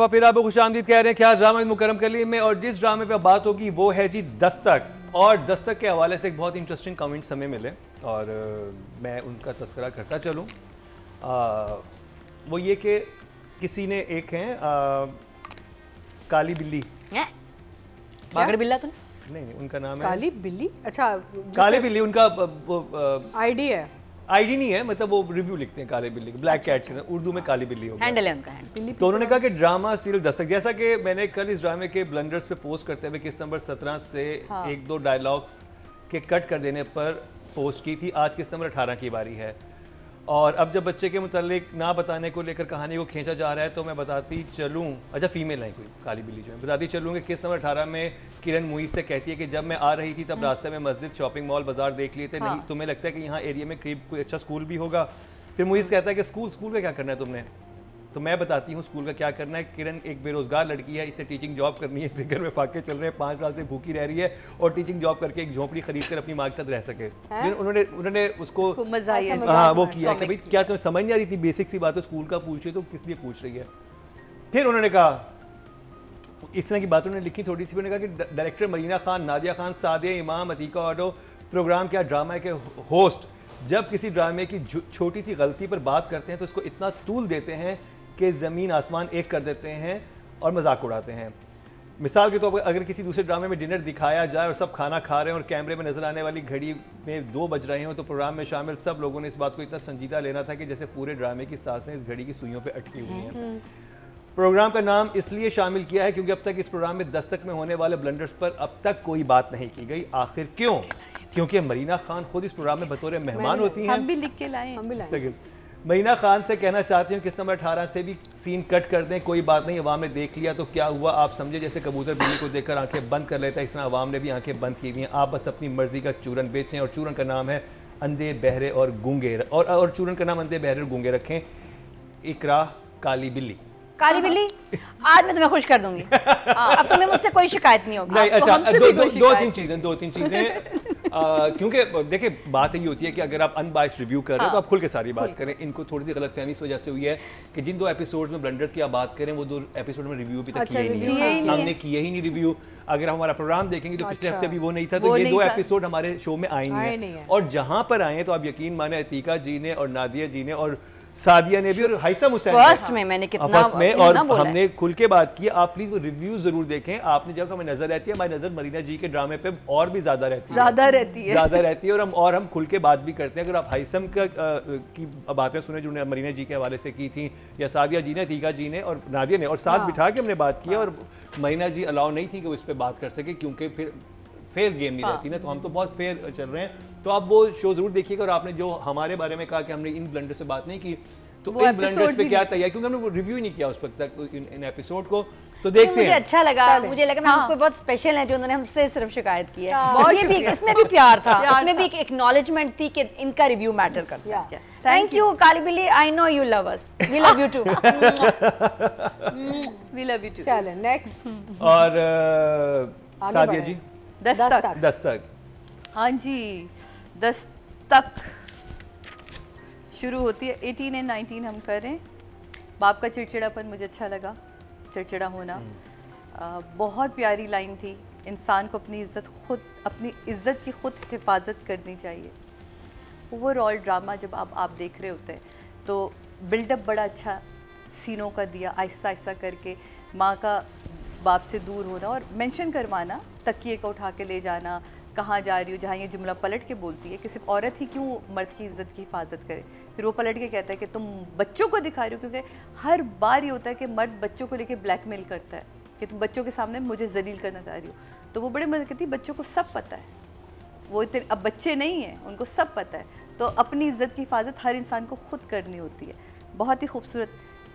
दफ़ा फिर आपको खुशामदीद कह रहे हैं क्या ड्रामा मुकरम कलीम में, और जिस ड्रामे पे बात होगी वो है जी दस्तक। और दस्तक के हवाले से एक बहुत इंटरेस्टिंग कमेंट्स हमें मिले और मैं उनका तस्करा करता चलूँ। वो ये कि किसी ने एक है काली बिल्ली, बागड़ बिल्ला तो नहीं उनका नाम है काली बिल्ली। अच्छा काली बिल्ली उनका वो आईडी है, आईडी नहीं है, मतलब वो रिव्यू लिखते हैं काली बिल्ली, ब्लैक कैट के उर्दू में काली बिल्ली होगा, हैंडल है उनका हैंडल। तो उन्होंने कहा कि ड्रामा सीरियल दस्तक, जैसा कि मैंने कल इस ड्रामे के ब्लंडर्स पे पोस्ट करते हुए किस नंबर 17 से एक दो डायलॉग्स के कट कर देने पर पोस्ट की थी। आज किस नंबर 18 की बारी है और अब जब बच्चे के मुतालिक ना बताने को लेकर कहानी को खींचा जा रहा है तो मैं बताती चलूँ, अच्छा फीमेल है कोई काली बिल्ली जो है, बताती चलूँ कि किस नंबर 18 में किरण मुईज से कहती है कि जब मैं आ रही थी तब रास्ते में मस्जिद, शॉपिंग मॉल, बाजार देख लिए थे, नहीं तुम्हें लगता है कि यहाँ एरिया में करीब कोई अच्छा स्कूल भी होगा। फिर मुईज कहता है कि स्कूल में क्या करना है तुमने, तो मैं बताती हूँ स्कूल का क्या करना है। किरण एक बेरोजगार लड़की है, इसे टीचिंग जॉब करनी है, इसे घर में फाके चल रहे हैं, 5 साल से भूखी रह रही है और टीचिंग जॉब करके एक झोंपड़ी खरीद कर अपनी माँ के साथ रह सके। उन्होंने उसको हाँ वो किया कि भाई क्या तुम्हें समझ नहीं आ रही थी, बेसिक सी बात है, स्कूल का पूछ रही तो किस लिए पूछ रही है। फिर उन्होंने कहा इस तरह की बात उन्होंने लिखी थोड़ी सी, उन्होंने कहा कि डायरेक्टर मरीना खान, नादिया खान, सादिया इमाम, अतीका ऑटो प्रोग्राम क्या ड्रामा के होस्ट जब किसी ड्रामे की छोटी सी गलती पर बात करते हैं तो इसको इतना तूल देते हैं कि ज़मीन आसमान एक कर देते हैं और मजाक उड़ाते हैं। मिसाल के तौर पर अगर किसी दूसरे ड्रामे में डिनर दिखाया जाए और सब खाना खा रहे हैं और कैमरे में नजर आने वाली घड़ी में 2 बज रहे हो तो प्रोग्राम में शामिल सब लोगों ने इस बात को इतना संजीदा लेना था कि जैसे पूरे ड्रामे की सांसें इस घड़ी की सुइयों पर अटकी हुई हैं। प्रोग्राम का नाम इसलिए शामिल किया है क्योंकि अब तक इस प्रोग्राम में दस्तक में होने वाले ब्लंडर्स पर अब तक कोई बात नहीं की गई। आखिर क्यों? क्योंकि मरीना खान खुद इस प्रोग्राम में बतौर मेहमान होती हैं। हम भी लिख के लाए, हम भी लाए। मरीना खान से कहना चाहती हूँ किस नंबर 18 से भी सीन कट कर दें, कोई बात नहीं, अवाम ने देख लिया तो क्या हुआ, आप समझे जैसे कबूतर बिल्ली को देखकर आंखें बंद कर लेता है, इस तरह अवाम ने भी आंखें बंद की हुई हैं। आप बस अपनी मर्जी का चूरन बेचें और चूरन का नाम है अंधे बहरे और गूंगे, और चूरन का नाम अंधे बहरे और गूंगे रखें। इकरा काली बिल्ली, काली बिल्ली आज मैं तुम्हें खुश कर दूंगी। अब तुम्हें मुझसे कोई शिकायत नहीं होगी। नहीं, अच्छा दो तीन चीजें क्योंकि देखिए बात ये होती है कि अगर आप अनबाइस्ड रिव्यू कर रहे हैं तो आप खुल के सारी बात करें। इनको थोड़ी सी गलतफहमी इस वजह से हुई है कि जिन 2 एपिसोड्स में ब्लंडर्स की आप बात करें वो 2 एपिसोड में रिव्यू भी तक किए नहीं है, हमने किए ही नहीं रिव्यू। अगर हम हमारा प्रोग्राम देखेंगे तो पिछले हफ्ते भी वो नहीं था, तो ये 2 एपिसोड हमारे शो में आए नहीं है। और जहां पर आए तो आप यकीन माने अतीका जी ने और नादिया जी ने और सादिया ने भी और हैसम हुसैन फर्स्ट में मैंने कितना और हमने खुल के बात की। आप प्लीज वो रिव्यू जरूर देखें। आपने जब हमें नजर रहती है, हमारी नजर मरीना जी के ड्रामे पे और भी ज्यादा रहती है और हम खुल के बात भी करते हैं। अगर आप हैसम की बातें सुने जो मरीना जी के हवाले से की थी, या सादिया जी ने, तीका जी ने और नादिया ने, और साथ बिठा के हमने बात की और मरीना जी अलाउ नहीं थी कि वो इस पर बात कर सके क्योंकि फिर फेयर गेम नहीं रहती ना, तो हम तो बहुत फेयर चल रहे हैं। तो आप वो शो जरूर देखिएगा। और आपने जो हमारे बारे में कहा कि हमने इन ब्लंडर से बात नहीं की, तो इन ब्लंडर्स पे क्या तैयार, क्योंकि हमने वो रिव्यू ही नहीं किया उस वक्त तक इन एपिसोड को, तो देखते हैं। मुझे अच्छा लगा, मुझे लगा मैं कोई बहुत स्पेशल है जो उन्होंने हमसे सिर्फ शिकायत की है। ये भी इसमें भी प्यार था, इसमें भी एक एक्नॉलेजमेंट थी कि इनका रिव्यू मैटर करता है। थैंक यू काली बिल्ली, I know you love us, we love you too, we love you too. चलो नेक्स्ट। और सादिया जी दस्तक। हाँ जी, दस्तक शुरू होती है 18 एंड 19 हम करें। बाप का चिड़चिड़ापन मुझे अच्छा लगा, चिड़चिड़ा होना। बहुत प्यारी लाइन थी, इंसान को अपनी इज़्ज़त की खुद हिफाजत करनी चाहिए। ओवरऑल ड्रामा जब आप देख रहे होते हैं तो बिल्डअप बड़ा अच्छा सीनों का दिया, आहिस्ता आहिस्ता करके माँ का बाप से दूर होना और मेंशन करवाना, तकिए को उठा के ले जाना, कहाँ जा रही हो, जहाँ ये जुमला पलट के बोलती है कि सिर्फ औरत ही क्यों मर्द की इज्जत की हिफाजत करे। फिर वो पलट के कहता है कि तुम बच्चों को दिखा रही हो, क्योंकि हर बार ये होता है कि मर्द बच्चों को लेके ब्लैकमेल करता है कि तुम बच्चों के सामने मुझे जलील करना चाह रही हो। तो वो बड़े मज़े कहती है बच्चों को सब पता है, वो इतने अब बच्चे नहीं हैं, उनको सब पता है। तो अपनी इज्जत की हिफाजत हर इंसान को खुद करनी होती है। बहुत ही खूबसूरत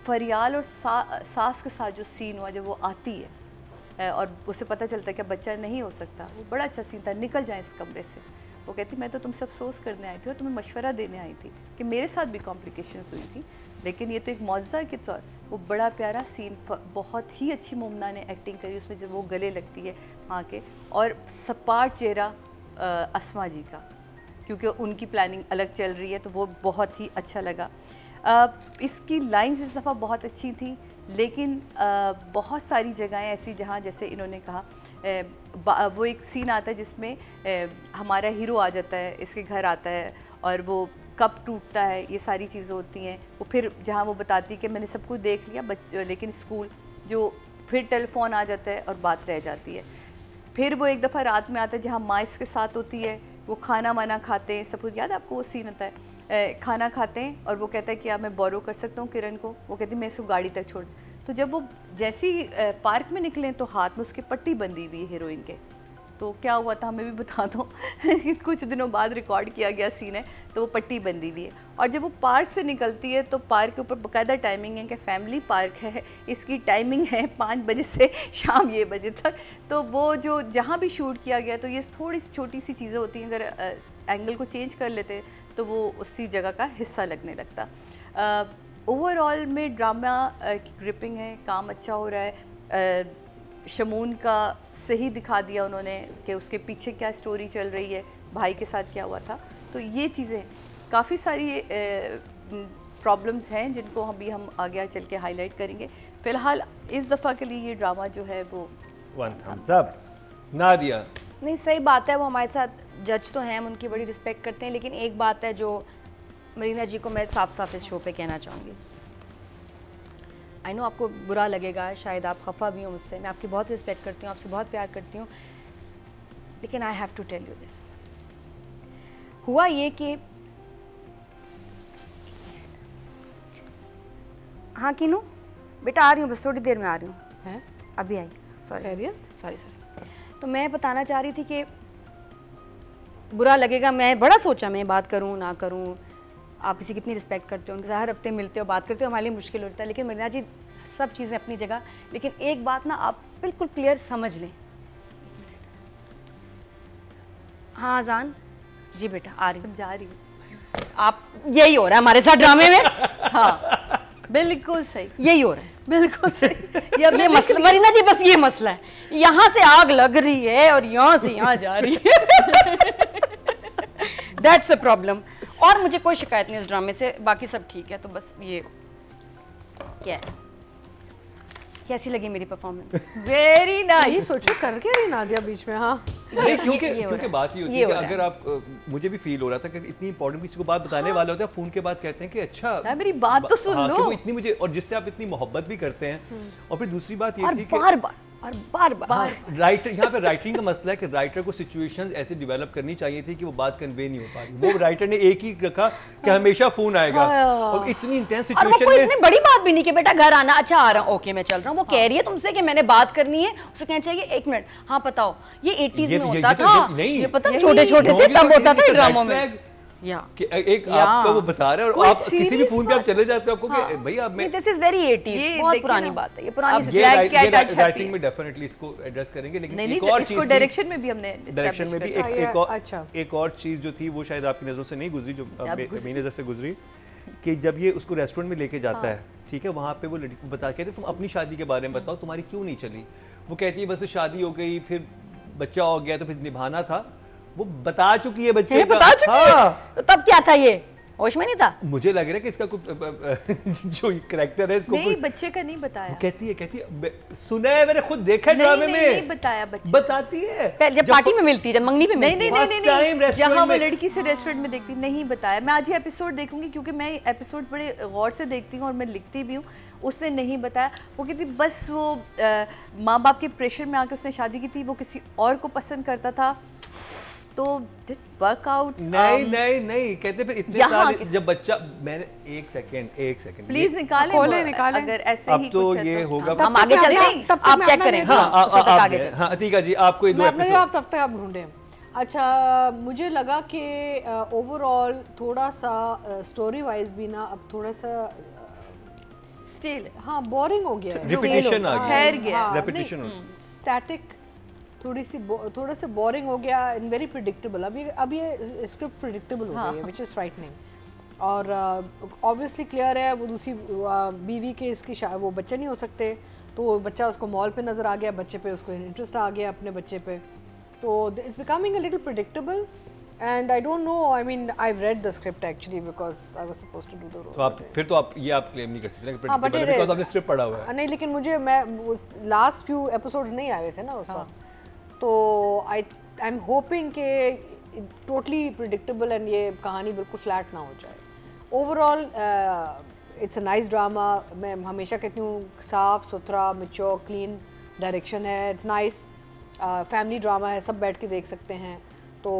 फरियाल और सास के साथ जो सीन हुआ जब वो आती है और उसे पता चलता है कि बच्चा नहीं हो सकता, वो बड़ा अच्छा सीन था। निकल जाए इस कमरे से, वो कहती मैं तो तुमसे अफसोस करने आई थी और तुम्हें मशवरा देने आई थी कि मेरे साथ भी कॉम्प्लिकेशंस हुई थी, लेकिन ये तो एक मौजज़ा के तौर। वो बड़ा प्यारा सीन, बहुत ही अच्छी मुमना ने एक्टिंग करी उसमें, जब वो गले लगती है माँ के, और सपाट चेहरा अस्मा जी का, क्योंकि उनकी प्लानिंग अलग चल रही है, तो वो बहुत ही अच्छा लगा। इसकी लाइंस इस दफ़ा बहुत अच्छी थी लेकिन बहुत सारी जगहें ऐसी जहाँ जैसे इन्होंने कहा वो एक सीन आता है जिसमें हमारा हीरो आ जाता है, इसके घर आता है और वो कप टूटता है, ये सारी चीज़ें होती हैं। वो फिर जहाँ वो बताती है कि मैंने सब कुछ देख लिया लेकिन स्कूल जो फिर टेलीफोन आ जाता है और बात रह जाती है। फिर वो एक दफ़ा रात में आता है जहाँ माँ इसके साथ होती है, वो खाना वाना खाते हैं, सब कुछ याद है आपको वो सीन होता है, खाना खाते हैं और वो कहता है कि आप मैं बोरो कर सकता हूँ किरण को, वो कहती है मैं इसको गाड़ी तक छोड़। तो जब वो जैसी पार्क में निकले तो हाथ में उसकी पट्टी बंधी हुई है हीरोइन के। तो क्या हुआ था हमें भी बता दो कुछ दिनों बाद रिकॉर्ड किया गया सीन है, तो वो पट्टी बंधी हुई है। और जब वो पार्क से निकलती है तो पार्क के ऊपर बाकायदा टाइमिंग है कि फैमिली पार्क है, इसकी टाइमिंग है 5 बजे से शाम ये बजे तक। तो वो जो जहाँ भी शूट किया गया तो ये थोड़ी सी छोटी सी चीज़ें होती हैं, अगर एंगल को चेंज कर लेते तो वो उसी जगह का हिस्सा लगने लगता। ओवरऑल में ड्रामा की ग्रिपिंग है, काम अच्छा हो रहा है। शमून का सही दिखा दिया उन्होंने कि उसके पीछे क्या स्टोरी चल रही है, भाई के साथ क्या हुआ था। तो ये चीज़ें काफ़ी सारी प्रॉब्लम्स हैं जिनको हम आगे चल के हाईलाइट करेंगे। फ़िलहाल इस दफ़ा के लिए ये ड्रामा जो है वो 1 thumbs up। नादिया नहीं सही बात है, वो हमारे साथ जज तो हैं, हम उनकी बड़ी रिस्पेक्ट करते हैं, लेकिन एक बात है जो मरीना जी को मैं साफ साफ इस शो पे कहना चाहूँगी। आई नो आपको बुरा लगेगा, शायद आप खफा भी हो मुझसे, मैं आपकी बहुत रिस्पेक्ट करती हूँ, आपसे बहुत प्यार करती हूँ, लेकिन I have to tell you this. हुआ ये कि हाँ कीनू बेटा आ रही हूँ, बस थोड़ी देर में आ रही हूँ, अभी आई, सॉरी सॉरी। तो मैं बताना चाह रही थी कि बुरा लगेगा, मैं बड़ा सोचा मैं बात करूँ ना करूँ, आप किसी कितनी रिस्पेक्ट करते हो, उनके साथ हर हफ्ते मिलते हो, बात करते हो, हमारे लिए मुश्किल होता है, लेकिन मरीना जी सब चीज़ें अपनी जगह। लेकिन एक बात ना आप बिल्कुल क्लियर समझ लें। हाँ अजान जी बेटा आ रही समझा रही हूँ। आप यही हो रहा है हमारे साथ ड्रामे में। हाँ बिल्कुल सही, यही हो रहा है, बिल्कुल सही। ये मसला मरीना जी, बस ये मसला है, यहाँ से आग लग रही है और यहाँ से यहाँ जा रही है। That's a problem. और मुझे कोई शिकायत नहीं इस ड्रामे से, बाकी सब ठीक है। तो बस ये क्या है, कैसी लगी मेरी परफॉर्मेंस? Very nice. ये सोचो कर क्या रही नादिया बीच में। हाँ नहीं, क्योंकि बात ये होती है कि अगर आप मुझे भी फील हो रहा था कि इतनी इंपॉर्टेंट किसी को बात बताने वाले होते हैं, फोन के बाद कहते हैं कि अच्छा मेरी बात तो सुन लो, कि वो इतनी मुझे, और जिससे आप इतनी मोहब्बत भी करते हैं। और फिर दूसरी बात ये थी कि बार बार राइटर, यहाँ पे राइटिंग का मसला है कि राइटर को सिचुएशंस ऐसे डेवलप करनी चाहिए थी कि वो बात कन्वे नहीं हो पा रही। वो राइटर ने एक ही रखा कि हमेशा फोन आएगा, और इतनी इंटेंस सिचुएशन में इतनी बड़ी बात भी नहीं कि बेटा घर आना, अच्छा आ रहा हूँ, ओके मैं चल रहा हूँ। वो कह रही है तुमसे कि मैंने बात करनी है, उसे कहना चाहिए 1 मिनट, हाँ बताओ। ये 80s में होता था, ये पता छोटे छोटे थे तब होता था ड्रामों में। कि एक आपको वो बता रहे हैं और आप किसी भी फोन पे आप चले जाते हो, आपको कि भाई आप में दिस इज वेरी 80s, बहुत पुरानी बात है ये, पुरानी राइटिंग में डेफिनेटली इसको एड्रेस करेंगे। लेकिन एक और चीज, डायरेक्शन में भी हमने डायरेक्शन में भी एक और चीज जो थी वो शायद आपकी नजरों से नहीं गुजरी, जो मेरी नजर से गुजरी, कि जब ये उसको रेस्टोरेंट में लेके जाता है, ठीक है, वहाँ पे वो लड़की को बता के तुम अपनी शादी के बारे में बताओ, तुम्हारी क्यों नहीं चली। वो कहती है बस शादी हो गई, फिर बच्चा हो गया, तो फिर निभाना था। वो बता चुकी है बच्चे का, बता चुकी है। तो तब क्या था, ये होश में नहीं था। मुझे लग रहा है कि इसका कुछ जो कैरेक्टर है इसको नहीं, बच्चे का नहीं बताया। कहती है सुना है, मैंने खुद देखा ड्रामे में। नहीं बताया, बच्चे बताती है जब पार्टी में मिलती है, जब मंगनी पे मिलती है। नहीं, जहाँ वो लड़की से रेस्टोरेंट में देखती, नहीं बताया। मैं आज ही एपिसोड देखूंगी क्योंकि मैं एपिसोड बड़े गौर से देखती हूँ और मैं लिखती भी हूँ। उसने नहीं बताया, वो कहती बस वो माँ बाप के प्रेशर में आके उसने शादी की थी, वो किसी और को पसंद करता था, तो वर्कआउट। नहीं कहते फिर इतने साल जब बच्चा, मैंने एक सेकंड प्लीज निकालें अगर ऐसे ही तो ये होगा। हम आगे चलते हैं, आप चेक करें। हाँ अतीका जी, आपको दो एपिसोड तब तक आप ढूंढें। अच्छा, मुझे लगा कि ओवरऑल थोड़ा सा स्टोरी वाइज भी ना अब थोड़ा सा स्टिल बोरिंग हो गया है, रिपीटिशन आ गया, रेपिटेशन, स्टैटिक, थोड़ा सा बोरिंग हो गया एंड वेरी प्रिडिक्टेबल। अब ये स्क्रिप्ट प्रिडिक्टेबल हो गई है, व्हिच इज फ्राइटनिंग। और ऑब्वियसली क्लियर है वो दूसरी बीवी के इसकी वो बच्चे नहीं हो सकते, तो वो बच्चा उसको मॉल पे नज़र आ गया, बच्चे पे उसको इंटरेस्ट आ गया अपने बच्चे पे, तो it's becoming a little predictable. And I don't know, I mean, I've read the script actually because I was supposed to do the role. तो आप फिर तो आप ये आप क्लेम नहीं कर सकते कि हाँ, but predictable है because आपने स्क्रिप्ट पढ़ा हुआ है। नहीं, लेकिन मुझे मैं उस लास्ट फ्यू एपिसोड्स नहीं आए थे ना उस वक्त, तो आई एम होपिंग कि टोटली प्रिडिक्टेबल एंड ये कहानी बिल्कुल फ्लैट ना हो जाए। Overall it's a nice drama. मैं हमेशा कहती हूँ साफ सुथरा, मैच्योर, क्लीन डायरेक्शन है। इट्स नाइस, फैमिली ड्रामा है, सब बैठ के देख सकते हैं। तो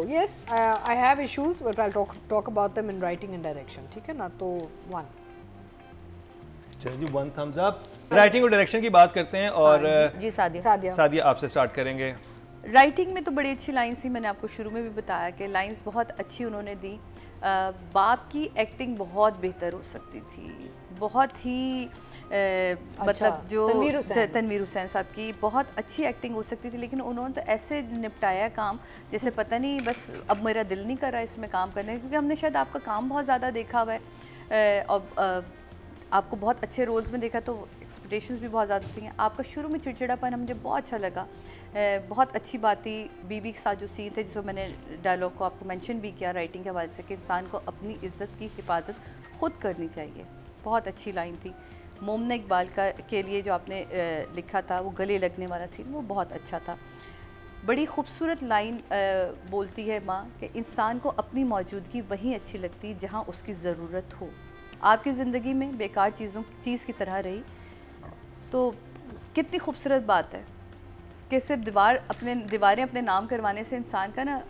yes, I have issues but I talk about them in writing and direction, ठीक है ना। तो 1 चलिए जी, 1 thumbs up। राइटिंग और डायरेक्शन की बात करते हैं और जी सादिया आपसे स्टार्ट करेंगे। राइटिंग में तो बड़ी अच्छी लाइन्स थी, मैंने आपको शुरू में भी बताया कि लाइन्स बहुत अच्छी उन्होंने दी। बाप की एक्टिंग बहुत बेहतर हो सकती थी, बहुत ही मतलब जो तनवीर हुसैन साहब की बहुत अच्छी एक्टिंग हो सकती थी, लेकिन उन्होंने तो ऐसे निपटाया काम जैसे पता नहीं बस अब मेरा दिल नहीं कर रहा इसमें काम करने, क्योंकि हमने शायद आपका काम बहुत ज़्यादा देखा हुआ है और आपको बहुत अच्छे रोल्स में देखा, तो एक्सपेक्टेशंस भी बहुत ज़्यादा थी। आपका शुरू में चिड़चिड़ापन मुझे बहुत अच्छा लगा, बहुत अच्छी बात थी। बीबी के साथ जो सीन थे, जिसको मैंने डायलॉग को आपको मेंशन भी किया राइटिंग के हवाले से, कि इंसान को अपनी इज़्ज़त की हिफाजत खुद करनी चाहिए, बहुत अच्छी लाइन थी। मोमना इकबाल के लिए जो आपने लिखा था, वो गले लगने वाला सीन, वो बहुत अच्छा था। बड़ी खूबसूरत लाइन बोलती है माँ कि इंसान को अपनी मौजूदगी वहीं अच्छी लगती है जहाँ उसकी ज़रूरत हो। आपकी ज़िंदगी में बेकार चीज़ की तरह रही, तो कितनी खूबसूरत बात है कि सिर्फ दीवारें अपने नाम करवाने से इंसान का ना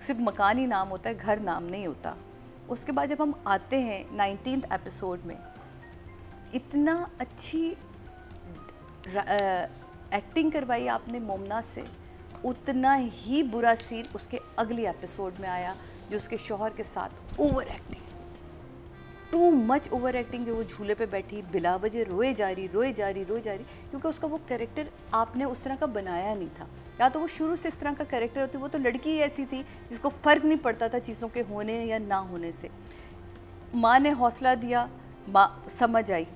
सिर्फ मकान ही नाम होता है, घर नाम नहीं होता। उसके बाद जब हम आते हैं 19th एपिसोड में, इतना अच्छी एक्टिंग करवाई आपने मोमना से, उतना ही बुरा सीन उसके अगले एपिसोड में आया, जो उसके शौहर के साथ over acting, too much over acting, जो वो झूले पे बैठी बिला वजह रोए जा रही, क्योंकि उसका वो कैरेक्टर आपने उस तरह का बनाया नहीं था। या तो वो शुरू से इस तरह का कैरेक्टर होती, वो तो लड़की ऐसी थी जिसको फ़र्क नहीं पड़ता था चीज़ों के होने या ना होने से। माँ ने हौसला दिया, माँ समझ आई,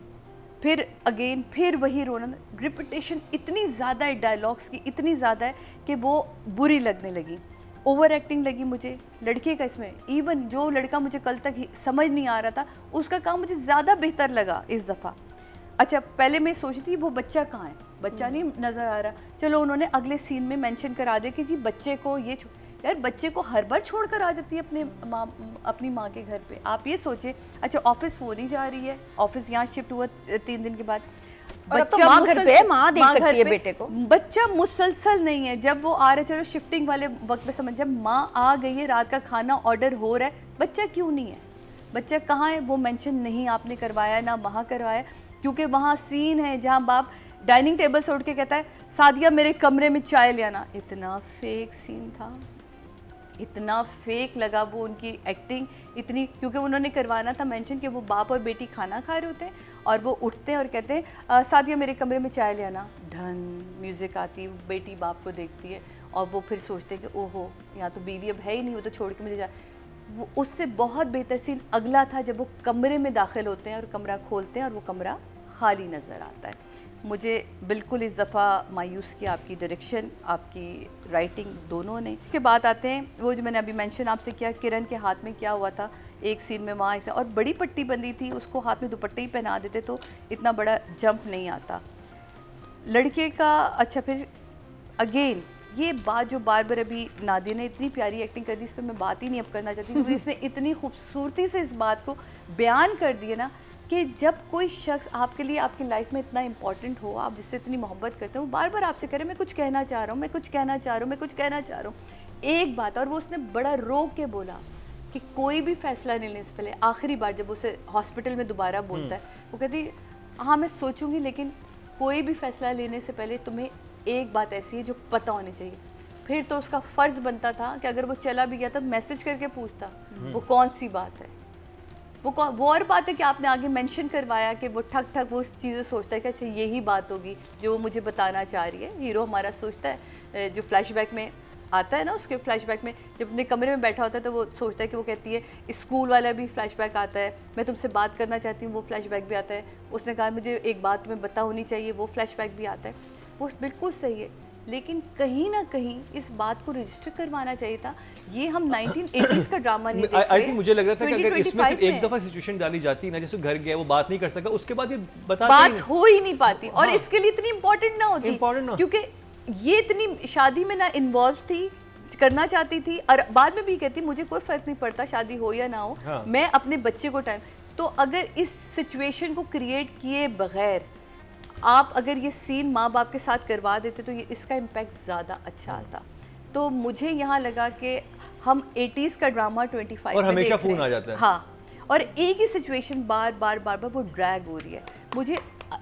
फिर अगेन फिर वही रोना, रिपीटेशन इतनी ज़्यादा है डायलॉग्स की, इतनी ज़्यादा है कि वो बुरी लगने लगी, ओवर एक्टिंग लगी मुझे लड़के का इसमें। इवन जो लड़का मुझे कल तक समझ नहीं आ रहा था, उसका काम मुझे ज़्यादा बेहतर लगा इस दफ़ा। अच्छा, पहले मैं सोचती थी वो बच्चा कहाँ है, बच्चा नहीं नज़र आ रहा, चलो उन्होंने अगले सीन में मेंशन करा दिया कि जी बच्चे को ये यार बच्चे को हर बार छोड़कर आ जाती है अपनी माँ के घर पे। आप ये सोचे, अच्छा ऑफिस वो नहीं जा रही है, ऑफिस यहाँ शिफ्ट हुआ 3 दिन के बाद, बच्चा माँ घर पे, माँ देख सकती है बेटे को, बच्चा मुसलसल नहीं है। जब वो आ रहे, चलो शिफ्टिंग वाले वक्त पे समझ, जब माँ आ गई है, रात का खाना ऑर्डर हो रहा है, बच्चा क्यों नहीं है, बच्चा कहाँ है, वो मेंशन नहीं आपने करवाया, ना वहाँ करवाया, क्योंकि वहाँ सीन है जहाँ बाप डाइनिंग टेबल से उठ के कहता है सादिया मेरे कमरे में चाय ले आना। इतना फेक सीन था, इतना फेक लगा वो उनकी एक्टिंग इतनी, क्योंकि उन्होंने करवाना था मेंशन कि वो बाप और बेटी खाना खा रहे होते हैं और वो उठते हैं और कहते हैं सादिया मेरे कमरे में चाय ले आना, धन म्यूज़िक आती, बेटी बाप को देखती है और वो फिर सोचते हैं कि ओहो यहाँ तो बीवी अब है ही नहीं, वो तो छोड़ के मुझे जा। वो उससे बहुत बेहतर सीन अगला था, जब वो कमरे में दाखिल होते हैं और कमरा खोलते हैं और वो कमरा खाली नज़र आता है। मुझे बिल्कुल इस दफ़ा मायूस किया आपकी डायरेक्शन, आपकी राइटिंग दोनों ने। उसके बाद आते हैं वो जो मैंने अभी मेंशन आपसे किया, किरण के हाथ में क्या हुआ था एक सीन में, वहाँ और बड़ी पट्टी बंदी थी, उसको हाथ में दुपट्टे ही पहना देते तो इतना बड़ा जंप नहीं आता लड़के का। अच्छा, फिर अगेन ये बात जो बार बार अभी नादिया ने इतनी प्यारी एक्टिंग कर दी, इस पर मैं बात ही नहीं अब करना चाहती, क्योंकि इसने इतनी खूबसूरती से इस बात को बयान कर दिया ना कि जब कोई शख्स आपके लिए आपकी लाइफ में इतना इंपॉर्टेंट हो, आप जिससे इतनी मोहब्बत करते हो, बार बार आपसे कह रहे मैं कुछ कहना चाह रहा हूँ, मैं कुछ कहना चाह रहा हूँ, मैं कुछ कहना चाह रहा हूँ, एक बात। और वो उसने बड़ा रोक के बोला कि कोई भी फैसला नहीं लेने से पहले, आखिरी बार जब उसे हॉस्पिटल में दोबारा बोलता है, वो कहती हाँ मैं सोचूंगी, लेकिन कोई भी फैसला लेने से पहले तुम्हें एक बात ऐसी है जो पता होनी चाहिए। फिर तो उसका फ़र्ज़ बनता था कि अगर वो चला भी गया तब मैसेज करके पूछता वो कौन सी बात है, वो और बात है कि आपने आगे मेंशन करवाया कि वो ठक ठक वो चीज़ें सोचता है कि अच्छा यही बात होगी जो वो मुझे बताना चाह रही है। हीरो हमारा सोचता है, जो फ्लैशबैक में आता है ना, उसके फ्लैशबैक में जब अपने कमरे में बैठा होता है तो वो सोचता है कि वो कहती है स्कूल वाला भी फ्लैशबैक आता है, मैं तुमसे बात करना चाहती हूँ, वो फ्लैशबैक भी आता है, उसने कहा मुझे एक बात तुम्हें पता होनी चाहिए, वो फ्लैशबैक भी आता है। वो बिल्कुल सही है, लेकिन कहीं ना कहीं इस बात को रजिस्टर करवाना चाहिए था। ये हम 1980s का ड्रामा नहीं देखते। आई थिंक मुझे लग रहा था कि अगर इसमें सिर्फ एक दफा सिचुएशन डाली जाती ना, जैसे घर गया वो बात नहीं कर सका, उसके बाद ये बात हो ही नहीं पाती। और इसके लिए इतनी इम्पोर्टेंट ना होती, क्योंकि ये इतनी शादी में ना इन्वॉल्व थी, करना चाहती थी, और बाद में भी कहती मुझे कोई फर्क नहीं पड़ता शादी हो या ना हो, हाँ। मैं अपने बच्चे को टाइम। तो अगर इस सिचुएशन को क्रिएट किए बगैर आप अगर ये सीन माँ बाप के साथ करवा देते तो ये इसका इम्पैक्ट ज़्यादा अच्छा आता। तो मुझे यहाँ लगा कि हम 80s का ड्रामा 25 और हमेशा फोन आ जाता है, हाँ, और एक ही सिचुएशन बार बार वो ड्रैग हो रही है। मुझे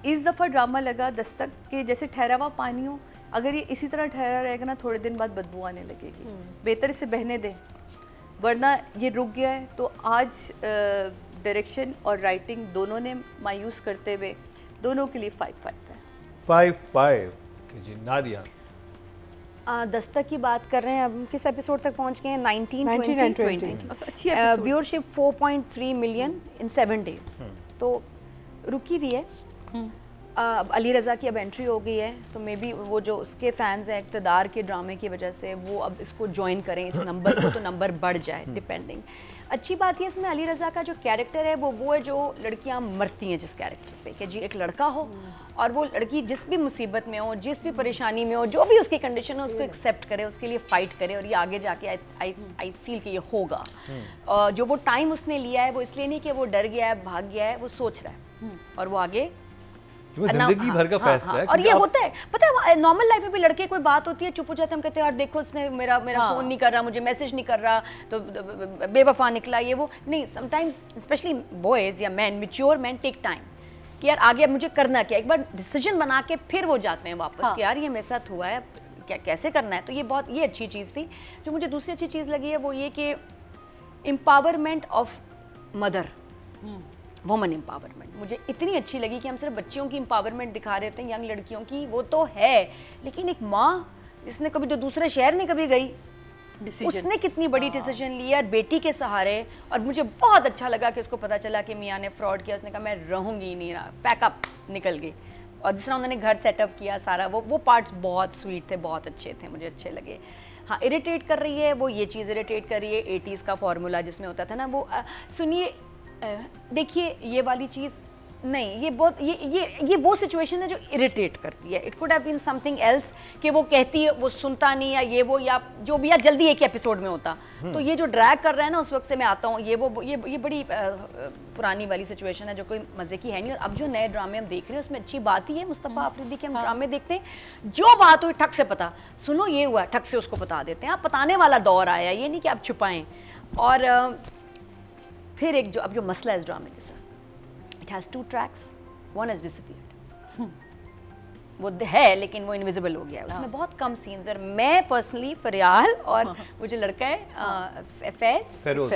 इस दफ़ा ड्रामा लगा दस्तक के जैसे ठहरा हुआ पानी हो, अगर ये इसी तरह ठहरा रहेगा ना थोड़े दिन बाद बदबू आने लगेगी, बेहतर इसे बहने दें, वरना ये रुक गया है। तो आज डायरेक्शन और राइटिंग दोनों ने मायूस करते हुए दोनों के लिए 5-5 है। 5-5 जी। नादिया, दस्तक की बात कर रहे हैं, अब किस एपिसोड तक पहुंच गए हैं? 19 20 अच्छी व्यूअरशिप 4.3 मिलियन इन 7 डेज, तो रुकी हुई है। अब अली रज़ा की अब एंट्री हो गई है, तो मे बी वो जो उसके फैंस हैं इक़्तिदार के ड्रामे की वजह से वो अब इसको ज्वाइन करें इस नंबर को, तो नंबर बढ़ जाए डिपेंडिंग। अच्छी बात है इसमें अली रज़ा का जो कैरेक्टर है वो है जो लड़कियां मरती हैं जिस कैरेक्टर पे, कि जी एक लड़का हो और वो लड़की जिस भी मुसीबत में हो, जिस भी परेशानी में हो, जो भी उसकी कंडीशन हो उसको एक्सेप्ट करे, उसके लिए फ़ाइट करे, और ये आगे जाके आई फील कि ये होगा। जो वो टाइम उसने लिया है वो इसलिए नहीं कि वो डर गया है, भाग गया है, वो सोच रहा है और वो आगे जिंदगी भर का फैसला है। और ये होता है, पता है नॉर्मल लाइफ में भी लड़के कोई बात होती है चुप हो जाते हैं, हम कहते हैं यार देखो उसने मेरा फोन नहीं कर रहा, मुझे मैसेज नहीं कर रहा, तो बेवफा निकला, ये वो नहीं। समटाइम्स स्पेशली बॉयज या man, mature man take time कि यार आगे मुझे करना क्या, एक बार डिसीजन बना के फिर वो जाते हैं वापस कि यार ये मेरे साथ हुआ है, क्या कैसे करना है। तो ये अच्छी चीज़ थी। जो मुझे दूसरी अच्छी चीज़ लगी है वो ये कि empowerment of mother, woman empowerment मुझे इतनी अच्छी लगी कि हम सिर्फ बच्चियों की एम्पावरमेंट दिखा रहे थे, यंग लड़कियों की, वो तो है, लेकिन एक माँ जिसने कभी जो दूसरे शहर में कभी गई, उसने कितनी बड़ी डिसीजन ली है बेटी के सहारे। और मुझे बहुत अच्छा लगा कि उसको पता चला कि मियाँ ने फ्रॉड किया, उसने कहा मैं रहूँगी नहीं, पैकअप निकल गई। और जिस तरह उन्होंने घर सेटअप किया सारा, वो पार्ट्स बहुत स्वीट थे, बहुत अच्छे थे, मुझे अच्छे लगे। हाँ, इरिटेट कर रही है वो, ये चीज़ इरिटेट कर रही है 80s का फॉर्मूला जिसमें होता था ना वो, सुनिए देखिए ये वाली चीज़ नहीं, ये बहुत ये वो सिचुएशन है जो इरिटेट करती है। It could have been something else कि वो कहती है वो सुनता नहीं, या ये वो या जो भी, या जल्दी एक ही एपिसोड में होता। तो ये जो ड्रैग कर रहा है ना उस वक्त से मैं आता हूँ, ये बड़ी पुरानी वाली सिचुएशन है जो कोई मज़े की है नहीं। और अब जो नए ड्रामे हम देख रहे हैं उसमें अच्छी बात ही है, मुस्तफ़ा अफरीदी के हम ड्रामे देखते हैं, जो बात हुई ठक से पता, सुनो ये हुआ ठक से उसको बता देते हैं। आप बताने वाला दौर आया, ये नहीं कि आप छुपाएं। और फिर एक जो अब जो मसला है इस ड्रामे के साथ, it has 2 tracks, one has disappeared. वो है लेकिन वो इनविजिबल हो गया है, उसमें बहुत कम सीन्स। और मैं पर्सनली फरियाल और वो जो लड़का है फिरोज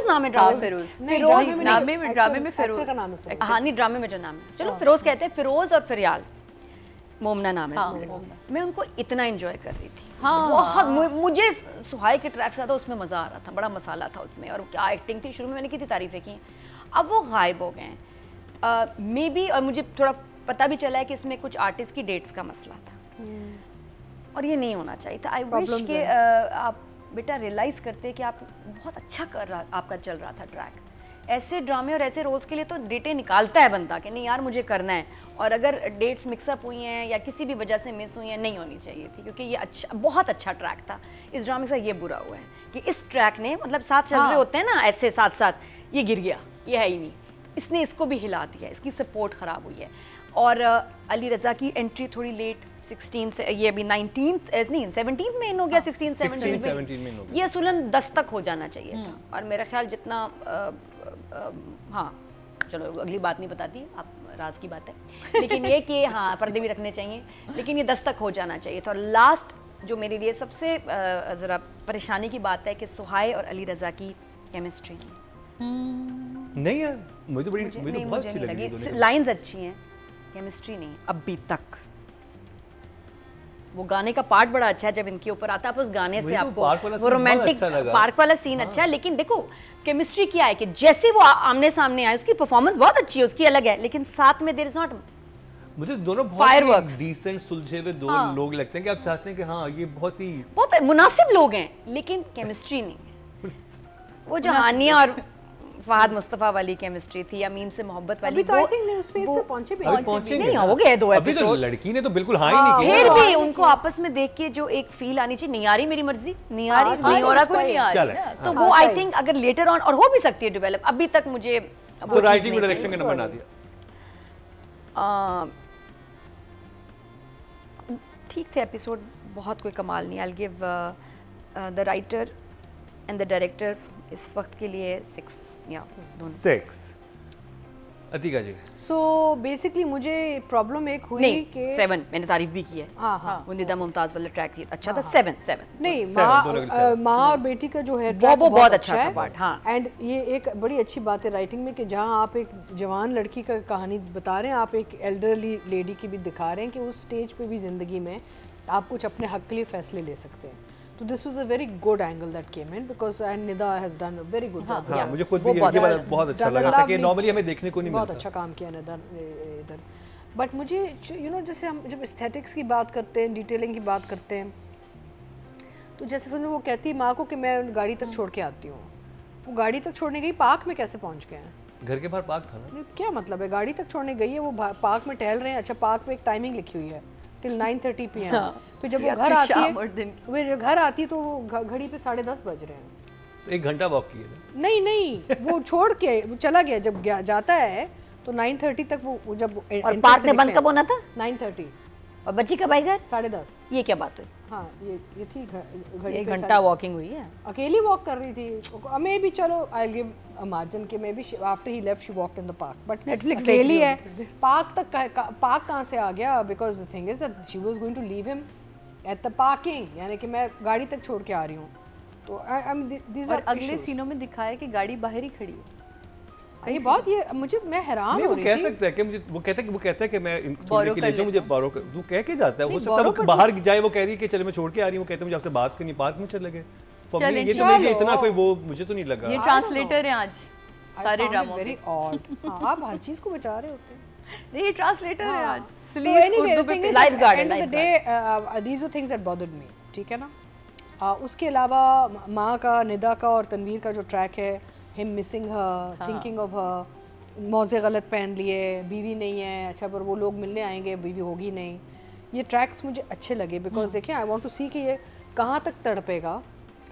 नाम है ड्रामे में फिरोज, हाँ नहीं ड्रामे में जो नाम है, चलो फिरोज कहते हैं, फिरोज और फरियाल, मोमना नाम है। मैं उनको इतना एंजॉय कर रही थी, बहुत मुझे सुहाई के ट्रैक ज़्यादा उसमें मज़ा आ रहा था, बड़ा मसाला था उसमें, और क्या एक्टिंग थी। शुरू में मैंने कितनी तारीफ़ें की, अब वो गायब हो गए हैं मे बी। और मुझे थोड़ा पता भी चला है कि इसमें कुछ आर्टिस्ट की डेट्स का मसला था, और ये नहीं होना चाहिए था। आई विश कि आप बेटा रियलाइज़ करते कि आप बहुत अच्छा कर रहा, आपका चल रहा था ट्रैक। ऐसे ड्रामे और ऐसे रोल्स के लिए तो डेटें निकालता है बंदा कि नहीं यार मुझे करना है, और अगर डेट्स मिक्सअप हुई हैं या किसी भी वजह से मिस हुई हैं, नहीं होनी चाहिए थी, क्योंकि ये अच्छा, बहुत अच्छा ट्रैक था। इस ड्रामे से ये बुरा हुआ है कि इस ट्रैक ने, मतलब साथ चल रहे होते हैं ना ऐसे साथ साथ, ये गिर गया, ये है ही नहीं, इसने इसको भी हिला दिया, इसकी सपोर्ट ख़राब हुई है। और अली रज़ा की एंट्री थोड़ी लेट, 16 से, ये अभी 19th नहीं 17th में इन हो गया, 16 17 में ये सुलन 10 तक हो जाना चाहिए था। और मेरा ख्याल जितना हाँ चलो अगली बात नहीं बताती, आप राज की बात है, लेकिन ये कि हाँ पर्दे भी रखने चाहिए, लेकिन ये 10 तक हो जाना चाहिए था। और लास्ट जो मेरे लिए सबसे ज़रा परेशानी की बात है कि सुहाई और अली रज़ा की केमिस्ट्री नहीं है, मुझे तो बड़ी बहुत अच्छी लगी, लाइंस अच्छी हैं, केमिस्ट्री नहीं अभी तक। वो गाने का पार्ट बड़ा अच्छा है जब इनके ऊपर आता है, आप उस गाने से आपको वो रोमांटिक पार्क वाला सीन अच्छा है, लेकिन देखो केमिस्ट्री क्या है कि जैसे वो आमने सामने आए, उसकी परफॉर्मेंस बहुत अच्छी है, उसकी अलग है, लेकिन साथ में देयर इज नॉट मुझे दोनों बहुत डिसेंट सुलझे हुए दो लोग लगते हैं कि आप चाहते हैं कि हाँ ये बहुत मुनासिब लोग हैं, लेकिन केमिस्ट्री नहीं है। वो जो हानिया और फहद मुस्तफा वाली केमिस्ट्री थी, अमीम से मोहब्बत वाली, अभी तो आई थिंक नहीं उस फेज पे पहुंचे भी नहीं, हो गए 2 एपिसोड। अभी तो लड़की ने तो बिल्कुल हाँ ही नहीं किया। फिर भी उनको आपस में देख के जो एक फील आनी चाहिए, नहीं आ रही मेरी मर्जी, नहीं आ रही, नहीं हो रहा कुछ नहीं आ रही, तो वो आई थिंक अगर लेटर ऑन और हो भी सकती है डेवलप, अभी तक मुझे तो राइटिंग में डायरेक्शन का नंबर ना दिया। ठीक थे एपिसोड, बहुत कोई कमाल नहीं। I give the writer and the director इस वक्त के लिए 6 या 6। अतिका जी। सो बेसिकली मुझे प्रॉब्लम एक हुई कि 7 मैंने तारीफ भी की है। हाँ वो निदा मुमताज वाला ट्रैक थी, अच्छा था। 7 नहीं, माँ और बेटी का जो है वो बहुत अच्छा था पार्ट। हाँ, एंड ये एक बड़ी अच्छी बात है राइटिंग में कि जहाँ आप एक जवान लड़की का कहानी बता रहे हैं, आप एक एल्डरली लेडी की भी दिखा रहे हैं कि उस स्टेज पे भी ज़िंदगी में आप कुछ अपने हक के लिए फैसले ले सकते हैं। तो this was a very good angle that came in because and Nida has done a very good job. हाँ, मुझे खुद भी ये वाला बहुत अच्छा लगा था कि नॉर्मली हमें देखने को नहीं मिलता। बहुत अच्छा काम किया निदा इधर। बट मुझे यू नो जैसे हम जब एस्थेटिक्स की बात करते हैं, डिटेलिंग की बात करते हैं, तो जैसे फिर वो कहती है माँ को कि मैं गाड़ी तक छोड़ के आती हूँ, वो गाड़ी तक छोड़ने गई, पार्क में कैसे पहुँच गए हैं? घर के बाहर पार्क था ना। क्या मतलब है, गाड़ी तक छोड़ने गई है, वो पार्क में टहल रहे हैं। अच्छा, पार्क में एक टाइमिंग लिखी हुई है till 9:30 PM। फिर जब वो घर आती है, वो जब घर आती है तो वो घड़ी पे 10:30 बज रहे हैं। 1 घंटा वॉक किया। नहीं वो छोड़ के वो चला गया, जब जाता है तो 9:30 तक वो जब और पार्क में बंद कब होना था? 9:30। और बच्ची कब आई घर? 10:30। ये क्या बात हुई? हाँ, ये थी घड़ी 1 घंटा वॉकिंग हुई है, अकेली वॉक कर रही थी। मे बी चलो I will give a margin के maybe after he left she walked in the park, but Netflix अकेली है। पार्क तक पार्क कहाँ से आ गया? Because the thing is that she was going to leave him at the parking, यानी कि मैं गाड़ी तक छोड़ के आ रही हूँ। तो और अगले सीनों में दिखाया कि गाड़ी बाहर ही खड़ी है। ये बहुत, ये मुझे, मैं हैरान हो रही थी। कह सकता है कि मुझे वो कहता है कि मैं छोड़ने के लिए जो मुझे बोरो कर, वो कह के जाता है। हो सकता है वो बाहर जाए, वो कह रही है कि चलो मैं छोड़ के आ रही हूँ, कहते हैं मुझे आपसे बात करनी, पार्क में चले गए। फॉर मी ये तो मेरे लिए इतना कोई वो मुझे तो नहीं लगा। ये ट्रांसलेटर है आज सारे ड्रामों वेरी ऑड। आप हर चीज को बचा रहे होते हैं। नहीं, ये ट्रांसलेटर है आज। So anyway, the thing is, at end of the day, these are things that bothered me. ठीक है ना? उसके अलावा माँ का, निदा का और तनवीर का जो ट्रैक है, him missing her, thinking of her, मौजे गलत पहन लिए, बीवी नहीं है, अच्छा पर वो लोग मिलने आएंगे, बीवी होगी नहीं, ये ट्रैक्स मुझे अच्छे लगे बिकॉज देखिए आई वांट टू सी कि ये कहाँ तक तड़पेगा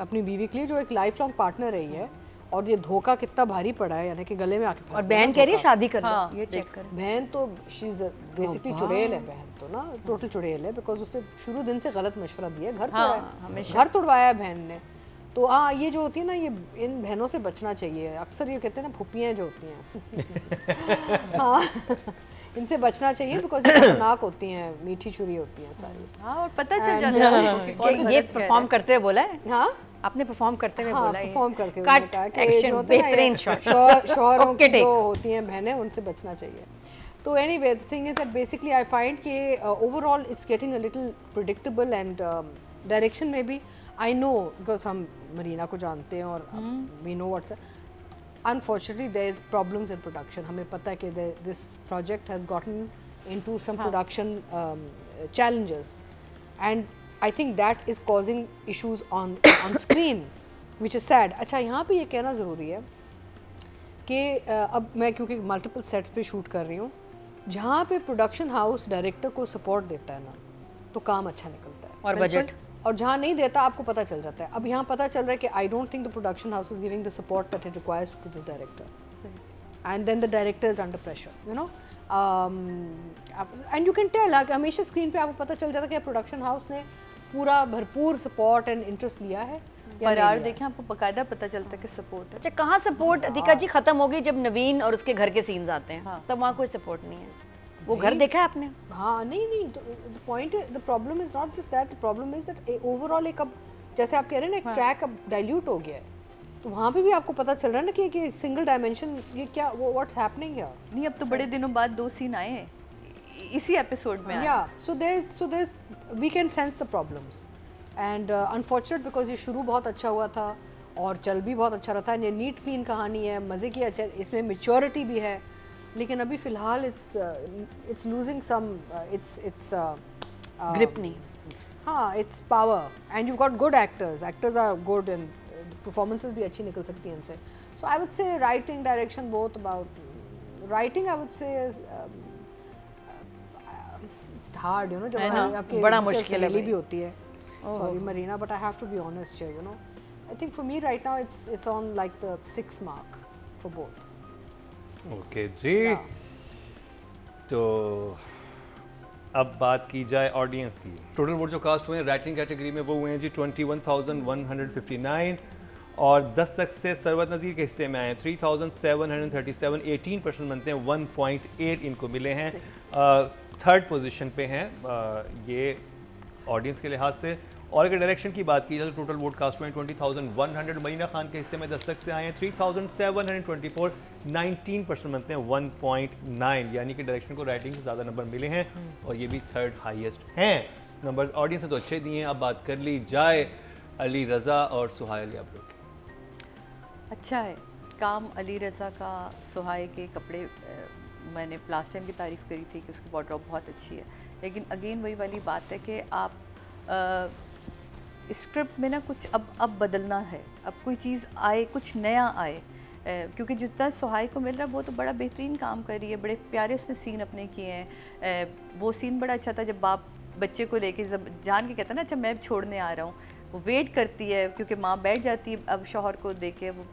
अपनी बीवी के लिए जो एक लाइफ लॉन्ग पार्टनर रही है, और ये धोखा कितना भारी पड़ा है, यानी कि गले में आके फंस गया। और बहन कह रही है शादी कर लो, ये चेक कर। बहन तो शी इज बेसिकली चुड़ैल है, बहन तो ना टोटल चुड़ैल है बिकॉज उससे शुरू दिन से गलत मशवरा दिया, घर तोड़वाया बहन ने। तो हाँ, ये जो होती है ना, ये इन बहनों से बचना चाहिए। अक्सर ये कहते हैं ना फुप्पियाँ जो होती हैं हाँ इनसे बचना चाहिए बिकॉज ये खतरनाक होती हैं, मीठी छुरी होती हैं सारी। हाँ, और पता चल जाता है ये परफॉर्म करते हुए बोला है। हाँ, आपने परफॉर्म करते हुए बोला है। परफॉर्म करके कट एक्शन बेहतरीन शॉट, शौहरों की जो होती हैं बहनें, उनसे बचना चाहिए। तो anyway the thing is that basically I find कि overall it's getting a little predictable and direction में भी आई नो बिकॉज हम मरीना को जानते हैं और we know what's unfortunately there is problems in production. हमें पता है कि this project has gotten into some production challenges and I think that is causing issues on screen which is sad। अच्छा, यहाँ पे ये कहना ज़रूरी है कि अब मैं क्योंकि मल्टीपल सेट्स पे शूट कर रही हूँ, जहाँ पे प्रोडक्शन हाउस डायरेक्टर को सपोर्ट देता है ना, तो काम अच्छा निकलता है और बजट, और जहाँ नहीं देता आपको पता चल जाता है। अब यहाँ पता चल रहा है कि I don't think the production house is giving the support that it requires to the director and then the director is under pressure, you know. And you can tell, हमेशा स्क्रीन पे आपको पता चल जाता है कि प्रोडक्शन हाउस ने पूरा भरपूर सपोर्ट एंड इंटरेस्ट लिया है। पर यार देखें, आपको बकायदा पता चलता है कि सपोर्ट है। अच्छा, कहाँ सपोर्ट अधिका जी खत्म हो गई जब नवीन और उसके घर के सीन्स आते हैं, तब वहाँ कोई सपोर्ट नहीं है। वो घर देखा है आपने? हाँ, नहीं, the point, the problem is not just that, the problem is that overall एक, अब जैसे आप कह रहे हैं ना, एक ट्रैक अब डाइल्यूट हो गया है, तो वहाँ पे भी आपको पता चल रहा है ना कि सिंगल डायमेंशन, ये क्या, व्हाट्स हैपनिंग हियर। नहीं, अब तो बड़े दिनों बाद 2 सीन आए हैं इसी एपिसोड में। या so there we can sense the problems and unfortunate because ये शुरू बहुत अच्छा हुआ था और चल भी बहुत अच्छा रहा था। ये नीट क्लीन कहानी है, मज़े की, अच्छा इसमें मेच्योरिटी भी है, लेकिन अभी फ़िलहाल it's losing some it's grip नहीं। हाँ, it's power and you've got good actors are good and performances भी अच्छी निकल सकती हैं इनसे. So I would say writing, direction, both. About writing I would say is it's hard, you know, जब आपके बड़ा मुश्किल है भी होती है. Sorry Marina, but I have to be honest here, you know. I think for me right now it's on like the 6 mark for both. Okay जी. तो अब बात की जाए ऑडियंस की। टोटल वोट जो कास्ट हुए हैं राइटिंग कैटेगरी में वो हुए हैं जी 21,159 और दस्तक से सरवत नज़ीर के हिस्से में आए हैं 3,737, 18% बनते हैं, 1.8 इनको मिले हैं। थर्ड पोजीशन पे हैं ये ऑडियंस के लिहाज से। और अगर डायरेक्शन की बात की जाए तो टोटल वोट कास्ट में 20,100 मरीना खान के हिस्से में दस्तक से आए हैं 3,724, 19% बनते हैं, 1.9, यानी कि डायरेक्शन को राइटिंग से ज़्यादा नंबर मिले हैं और ये भी थर्ड हाईएस्ट हैं नंबर। ऑडियंस ने तो अच्छे दिए हैं। अब बात कर ली जाए अली रज़ा और सुहाय अली आप लोग। अच्छा है काम अली रज़ा का। सुहाय के कपड़े मैंने लास्ट टाइम की तारीफ़ करी थी कि उसकी वार्डरोब बहुत अच्छी है, लेकिन अगेन वही वाली बात है कि आप स्क्रिप्ट में ना कुछ अब बदलना है, अब कोई चीज़ आए, कुछ नया आए, क्योंकि जितना सुहाय को मिल रहा है वो तो बड़ा बेहतरीन काम कर रही है, बड़े प्यारे उसने सीन अपने किए हैं। वो सीन बड़ा अच्छा था जब बाप बच्चे को लेके जब जान के कहता है ना अच्छा मैं छोड़ने आ रहा हूँ, वो वेट करती है क्योंकि माँ बैठ जाती है अब शौहर को देखे। वो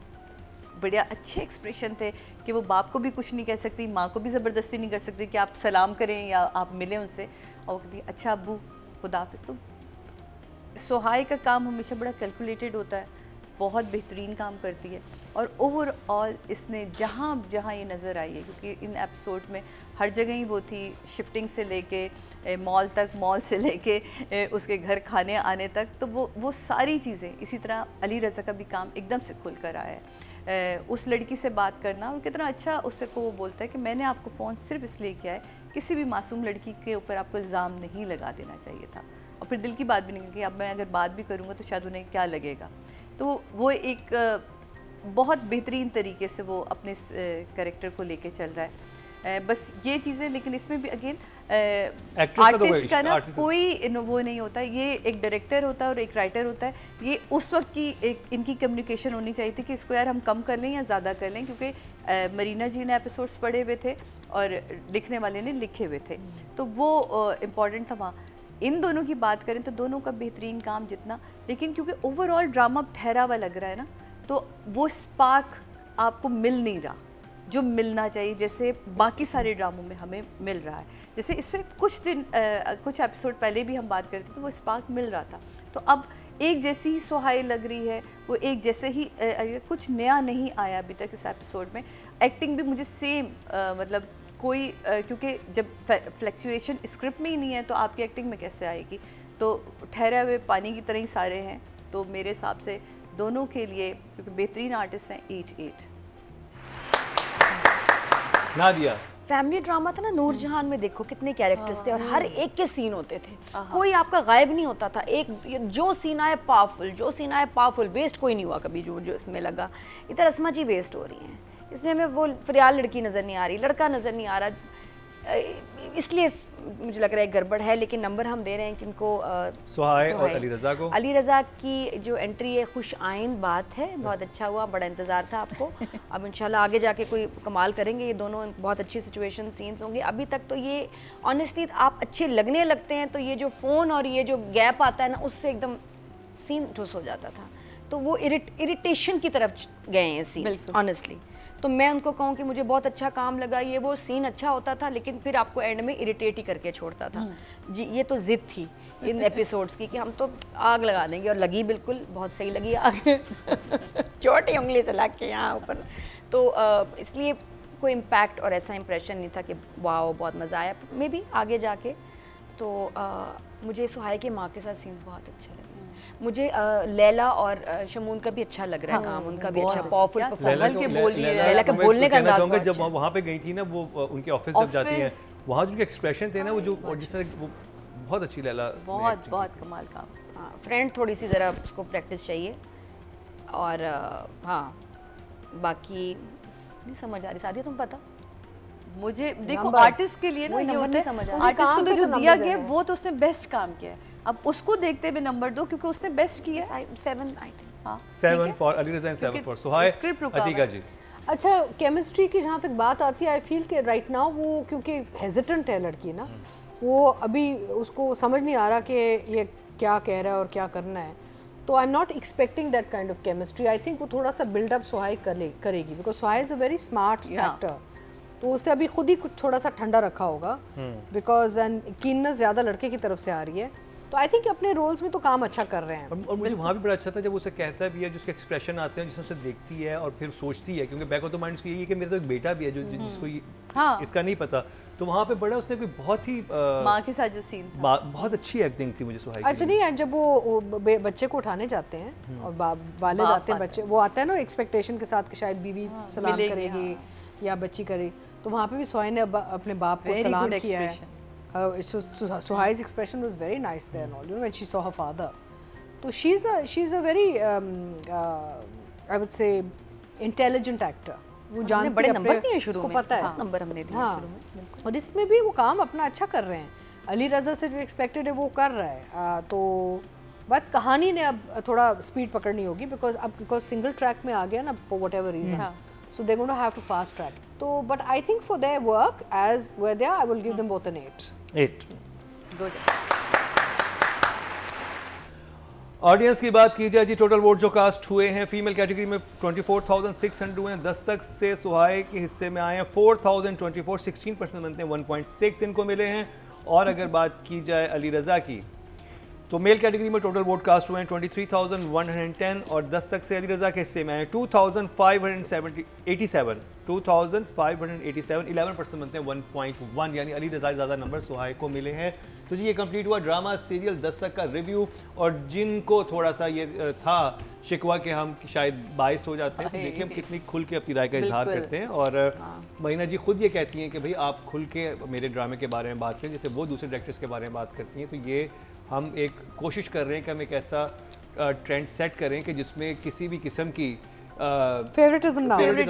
बढ़िया अच्छे एक्सप्रेशन थे कि वो बाप को भी कुछ नहीं कह सकती, माँ को भी ज़बरदस्ती नहीं कर सकती कि आप सलाम करें या आप मिलें उनसे, और वो कहती अच्छा अब्बू खुदा हाफ़िज़। तो सुहाय का काम हमेशा बड़ा कैलकुलेटेड होता है, बहुत बेहतरीन काम करती है और ओवरऑल इसने जहाँ जहाँ ये नज़र आई है, क्योंकि इन एपिसोड में हर जगह ही वो थी, शिफ्टिंग से लेके मॉल तक, मॉल से लेके उसके घर खाने आने तक, तो वो सारी चीज़ें। इसी तरह अली रज़ा का भी काम एकदम से खुल कर आया है। उस लड़की से बात करना और कितना अच्छा उससे को वो बोलता है कि मैंने आपको फ़ोन सिर्फ इसलिए किया है, किसी भी मासूम लड़की के ऊपर आपको इल्ज़ाम नहीं लगा देना चाहिए था। और फिर दिल की बात भी निकल गई, अब मैं अगर बात भी करूँगा तो शायद उन्हें क्या लगेगा। तो वो एक बहुत बेहतरीन तरीके से वो अपने कैरेक्टर को लेके चल रहा है। बस ये चीज़ें, लेकिन इसमें भी अगेन आर्टिस्ट का ना कोई वो नहीं होता, ये एक डायरेक्टर होता है और एक राइटर होता है। ये उस वक्त की एक इनकी कम्युनिकेशन होनी चाहिए थी कि इसको यार हम कम कर लें या ज़्यादा कर लें, क्योंकि मरीना जी ने एपिसोड्स पढ़े हुए थे और लिखने वाले ने लिखे हुए थे, तो वो इम्पॉर्टेंट था वहाँ। इन दोनों की बात करें तो दोनों का बेहतरीन काम जितना, लेकिन क्योंकि ओवरऑल ड्रामा ठहरा हुआ लग रहा है ना, तो वो स्पार्क आपको मिल नहीं रहा जो मिलना चाहिए, जैसे बाकी सारे ड्रामों में हमें मिल रहा है। जैसे इससे कुछ कुछ एपिसोड पहले भी हम बात करते तो वो स्पार्क मिल रहा था, तो अब एक जैसी ही सुहाय लग रही है, वो एक जैसे ही कुछ नया नहीं आया अभी तक इस एपिसोड में। एक्टिंग भी मुझे सेम मतलब कोई क्योंकि जब फ्लक्चुएशन स्क्रिप्ट में ही नहीं है तो आपकी एक्टिंग में कैसे आएगी। तो ठहरे हुए पानी की तरह ही सारे हैं, तो मेरे हिसाब से दोनों के लिए, क्योंकि बेहतरीन आर्टिस्ट हैं, 8-8। नादिया फैमिली ड्रामा था ना, नूरजहान में देखो कितने कैरेक्टर्स थे और हर एक के सीन होते थे, कोई आपका गायब नहीं होता था। एक जो सीन आए पावरफुल, जो सीन आए पावरफुल, वेस्ट कोई नहीं हुआ कभी जो इसमें लगा। इधर असमा जी वेस्ट हो रही हैं, इसमें हमें वो फरियाल लड़की नज़र नहीं आ रही, लड़का नज़र नहीं आ रहा, इसलिए मुझे लग रहा है गड़बड़ है। लेकिन नंबर हम दे रहे हैं किनको, सुहाय और अली रज़ा को। अली रज़ा की जो एंट्री है खुश आइंद बात है, बहुत अच्छा हुआ, बड़ा इंतज़ार था आपको। अब इंशाल्लाह आगे जाके कोई कमाल करेंगे, ये दोनों बहुत अच्छी सिचुएशन सीन्स होंगे। अभी तक तो ये ऑनेस्टली आप अच्छे लगने लगते हैं, तो ये जो फ़ोन और ये जो गैप आता है ना, उससे एकदम सीन ठुस हो जाता था, तो वो इरिटेशन की तरफ गए हैं सीन्स ऑनेस्टली। तो मैं उनको कहूँ कि मुझे बहुत अच्छा काम लगा, ये वो सीन अच्छा होता था लेकिन फिर आपको एंड में इरिटेट ही करके छोड़ता था जी। ये तो जिद थी इन एपिसोड्स की कि हम तो आग लगा देंगे, और लगी बिल्कुल बहुत सही लगी आग छोटी उंगली से लग के यहाँ ऊपर। तो इसलिए कोई इम्पैक्ट और ऐसा इम्प्रेशन नहीं था कि वाओ बहुत मज़ा आया। मे बी आगे जाके तो मुझे सुहाय के माँ के साथ सीन्स बहुत अच्छे लगे। मुझे लैला और शमून का भी अच्छा लग रहा है काम, उनका भी अच्छा पावरफुल परफॉर्मेंस के बोल रही है। लैला का बोलने का अंदाज बहुत जब वहाँ पे गई थी ना, वो उनके ऑफिस जब जाती हैं, वहाँ जो उनके एक्सप्रेशन थे ना, वो जो जिस तरह वो बहुत अच्छी लैला, बहुत कमाल काम। हाँ, फ्रेंड थोड़ी सी ज़रा उसको प्रैक्टिस चाहिए। और हाँ बाकी नहीं समझ आ रही। सादिया तुम पता मुझे देखो आर्टिस्ट के लिए ना ये होता है, आर्टिस्ट को तो जो दिया गया वो तो उसने बेस्ट काम किया है, अब उसको देखते हुए नंबर दो क्योंकि उसने बेस्ट किया है। 7 आई थिंक, हाँ 7 for Ali Raza and 7 for Suhai. Atika ji अच्छा, केमिस्ट्री की जहाँ तक बात आती है, आई फील कि राइट नाउ वो क्योंकि हेजिटेंट है लड़की ना, वो अभी उसको समझ नहीं आ रहा कि ये क्या कह रहा है और क्या करना है, तो I am not expecting that kind of chemistry. I think वो थोड़ा सा बिल्डअप सुहाय करेगी because Suhai is a very smart actor, तो उसने अभी खुद ही कुछ थोड़ा सा ठंडा रखा होगा बिकॉज एंड कीननेस ज़्यादा लड़के की तरफ से आ रही है, तो आई थिंक अपने रोल्स में तो काम अच्छा कर रहे हैं। और मुझे वहाँ भी बड़ा अच्छा था जब उसे कहता भी है, जो उसके एक्सप्रेशन आते हैं, जिससे उसे देखती है और फिर सोचती है, क्योंकि बैक ऑफ द माइंड उसको यही है कि मेरा तो एक बेटा भी है जो जिसको इसका नहीं पता, तो वहाँ पे बड़ा उसने कोई बहुत ही माँ के साथ जो सीन था बहुत अच्छी एक्टिंग थी मुझे सुहाई की। अच्छा नहीं, जब वो बच्चे को उठाने जाते हैं और वालिद आते हैं, बच्चे वो आता है ना एक्सपेक्टेशन के साथ कि शायद बीवी सलाम करेगी या बच्ची करे, तो वहाँ पे भी सुहाई ने अपने बाप को सलाम किया है। Suhai's expression was very nice there and all, you know, when she saw her father. So she's a very I would say intelligent actor. वो जानती है, बड़े नंबर दिए शुरू में, पता है नंबर हमने दिए शुरू में, और इसमें भी वो काम अपना अच्छा कर रहे हैं। अली रज़ा से जो एक्सपेक्टेड है वो कर रहा है, तो बात कहानी ने अब थोड़ा स्पीड पकड़नी होगी बिकॉज सिंगल ट्रैक में आ गया ना for whatever reason, so they're going to have to fast track. So, but I think for their work as where they are, I will give them both an 8. 8. Good. Audience की बात की जाए जी, total vote जो cast हुए हैं female category में 24,600 हुए हैं, दस्तक से सुहाय के हिस्से में आए हैं 4,024, 16% बनते हैं 1.6 इनको मिले हैं। और अगर बात की जाए अली रज़ा की, तो मेल कैटेगरी में टोटल वोट कास्ट हुए हैं 23,110 और दस्तक से अली रज़ा के हिस्से में आए 2,587, 11% बनते हैं 1.1, यानी अली रज़ा ज़्यादा नंबर सुहाय को मिले हैं। तो जी ये कंप्लीट हुआ ड्रामा सीरियल दस्तक का रिव्यू, और जिनको थोड़ा सा ये था शिकवा कि हम शायद बाइस्ड हो जाते हैं, तो देखिए हम कितनी खुल के अपनी राय का इजहार करते हैं। और महीना जी खुद ये कहती हैं कि भाई आप खुल के मेरे ड्रामे के बारे में बात करें, जैसे वो दूसरे डायरेक्टर्स के बारे में बात करती हैं, तो ये हम एक कोशिश कर रहे हैं कि हम एक ऐसा ट्रेंड सेट करें कि जिसमें किसी भी किस्म की फेवरेटिज्म ना हो किसी भी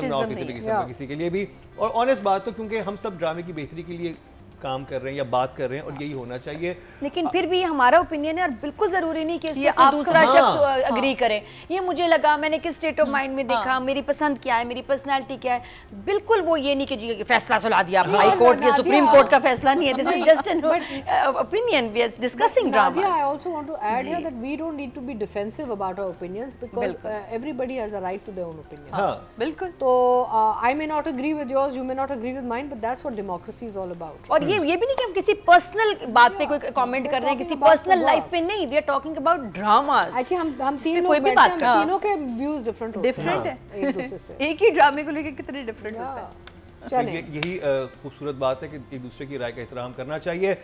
किस्म का किसी के लिए भी। और ऑनेस्ट बात तो क्योंकि हम सब ड्रामे की बेहतरी के लिए काम कर रहे हैं या बात कर रहे हैं, और यही होना चाहिए। लेकिन फिर भी हमारा ओपिनियन है, और बिल्कुल जरूरी नहीं कि इससे कोई दूसरा शख्स अग्री करे। ये मुझे लगा, मैंने किस स्टेट ऑफ माइंड में देखा, मेरी पसंद क्या है, मेरी पर्सनालिटी क्या है, बिल्कुल वो ये नहीं कि जी फैसला सुना दिया हाई कोर्ट या सुप्रीम कोर्ट का फैसला नहीं है, this is just an opinion, we are discussing drama. I also want to add here that we don't need to be defensive about our opinions because everybody has a right to their own opinion. हाँ बिल्कुल। तो I may not agree with yours, you may not agree with mine, but that's what democracy is all about. और ये भी नहीं कि हम किसी पर्सनल बात पे कोई कमेंट कर रहे हैं, किसी पर्सनल लाइफ पे नहीं, we are talking about dramas. अच्छा हम तीनों कोई भी बात कर, तीनों के व्यूज डिफरेंट है एक दूसरे से, एक ही ड्रामे को लेकर कितने डिफरेंट होते हैं। यही खूबसूरत बात है कि एक दूसरे की राय का एहतराम करना चाहिए।